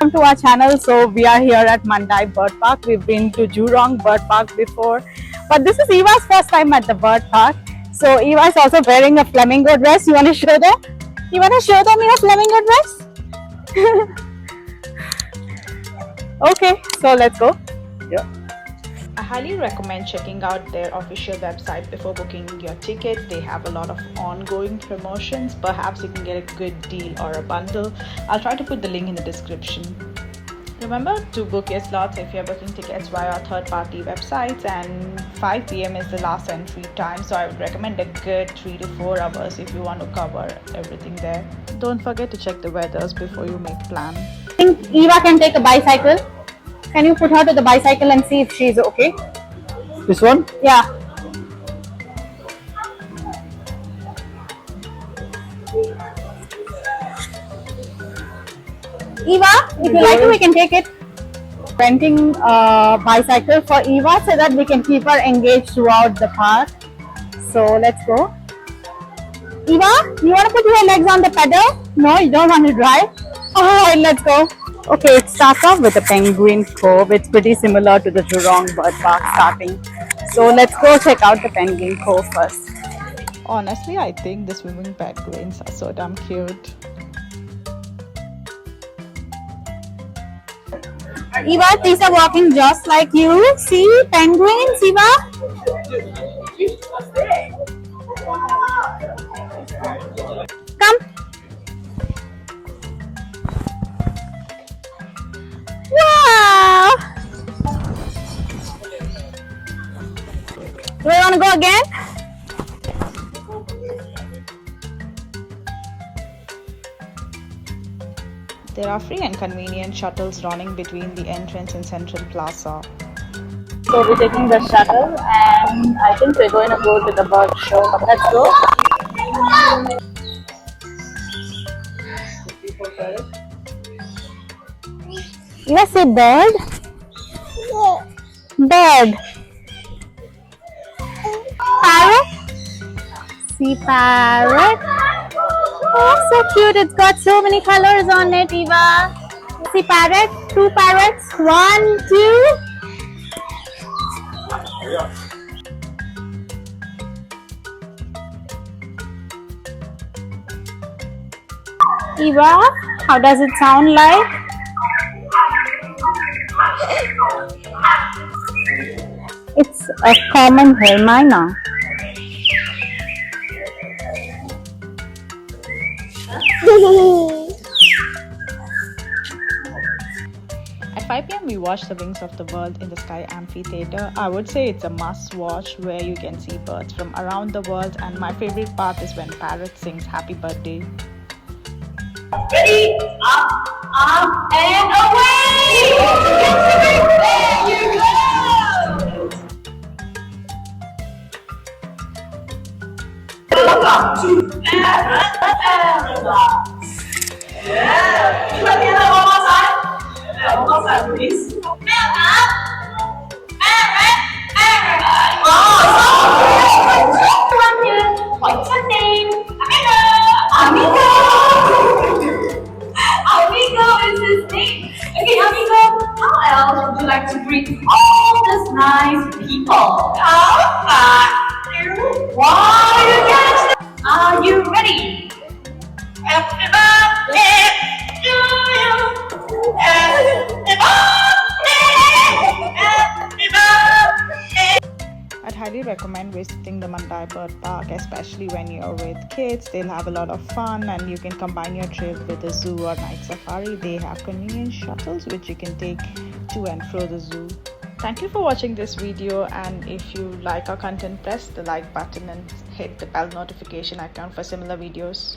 Welcome to our channel. So we are here at Mandai Bird Park. We've been to Jurong Bird Park before, but this is Eva's first time at the bird park. So Eva is also wearing a flamingo dress. You want to show them? You want to show them your flamingo dress? Okay, so let's go. Yeah. I highly recommend checking out their official website before booking your tickets. They have a lot of ongoing promotions. Perhaps you can get a good deal or a bundle. I'll try to put the link in the description. Remember to book your slots if you're booking tickets via third-party websites, and 5 p.m. is the last entry time, so I would recommend a good 3 to 4 hours if you want to cover everything there. Don't forget to check the weathers before you make plan. I think Eva can take a bicycle. Can you put her to the bicycle and see if she's okay? This one? Yeah. Eva, if you like it, we can take it. Renting a bicycle for Eva so that we can keep her engaged throughout the park. So let's go. Eva, you want to put your legs on the pedal? No, you don't want to drive? Alright, let's go. Okay, it starts off with a penguin cove. It's pretty similar to the Jurong Bird Park starting. So let's go check out the penguin cove first. Honestly, I think the swimming penguins are so damn cute. Eva, these are walking just like you. See, penguins, Eva? Come. Wow! Do you want to go again? There are free and convenient shuttles running between the entrance and Central Plaza. So we're taking the shuttle and I think we're going to go to the bird show. Let's go. You say bird? Bird. Parrot? See parrot? Oh, so cute. It's got so many colors on it, Eva. See parrot? 2 parrots. 1, 2. Eva, how does it sound like? It's a common hermina. At 5 p.m. we watched the Wings of the World in the Sky Amphitheater. I would say it's a must-watch where you can see birds from around the world, and my favorite part is when Parrot sings Happy Birthday. Ready, up, and away! There you go! Welcome to Paradise. Yeah. You let me have that one more time? Yeah, one more time, please. Parrot. Oh, so good. What's your name? Amigo. Amigo is his name. Okay, Amigo, how else would you like to greet all these nice people? How about you? Why you guys? Are you ready? Happy birthday to you. Happy birthday. Happy birthday. I'd highly recommend visiting the Mandai Bird Park, especially when you're with kids. They'll have a lot of fun, and you can combine your trip with a zoo or night safari. They have convenient shuttles which you can take to and fro the zoo. Thank you for watching this video, and if you like our content, press the like button and hit the bell notification icon for similar videos.